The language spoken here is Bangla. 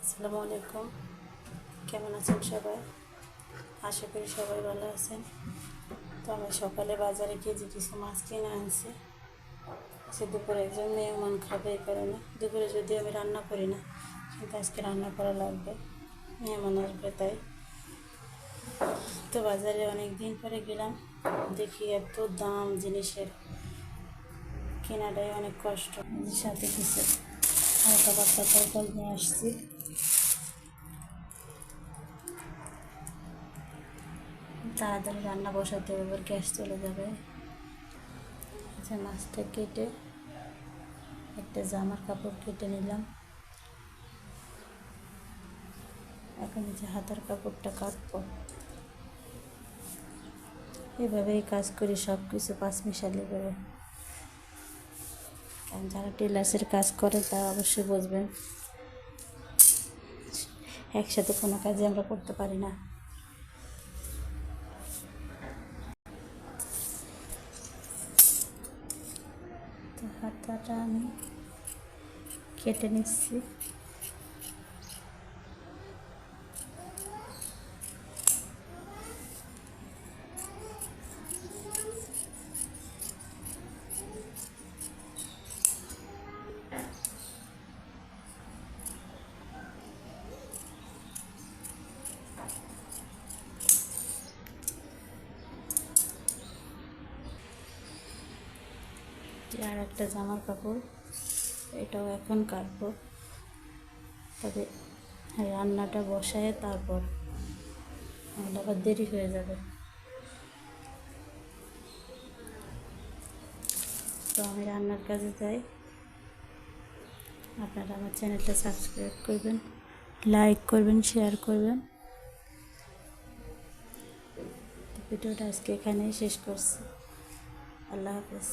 আসসালামু আলাইকুম। কেমন আছেন সবাই? আশা করি সবাই ভালো আছেন। তো আমি সকালে বাজারে গিয়ে কিছু মাছ কিনে আনছি। সে দুপুরে একজন মেহমান খাবে, এই কারণে দুপুরে যদি আমি রান্না করি না, কিন্তু আজকে রান্না করা লাগবে, মেহমান আসবে তাই। তো বাজারে অনেক দিন পরে গেলাম, দেখি এত দাম জিনিসের, কেনাটাই অনেক কষ্ট। সাথে কিছু হালকা পাতলা তরকারি নিয়ে আসছি। তাড়াতাড়ি রান্না বসাতে হবে, এবার গ্যাস চলে যাবে। আচ্ছা, মাছটা কেটে একটা জামার কাপড় কেটে নিলাম। এখন যে হাতার কাপড়টা কাটবো, এভাবেই কাজ করি, সব কিছু পাঁচমিশালি করে। কারণ যারা টেলার্সের কাজ করে তারা অবশ্যই বুঝবেন, একসাথে কোনো কাজই আমরা করতে পারি না। তো হাতাটা আমি কেটে নিচ্ছি। আর একটা জামার কাপড়, এটাও এখন কাটবো। তবে রান্নাটা বসায় তারপর, নাহলে আবার দেরি হয়ে যাবে। তো আমি রান্নার কাজে যাই। আপনারা আমার চ্যানেলটা সাবস্ক্রাইব করবেন, লাইক করবেন, শেয়ার করবেন। ভিডিওটা আজকে এখানেই শেষ করছি। আল্লাহ হাফেজ।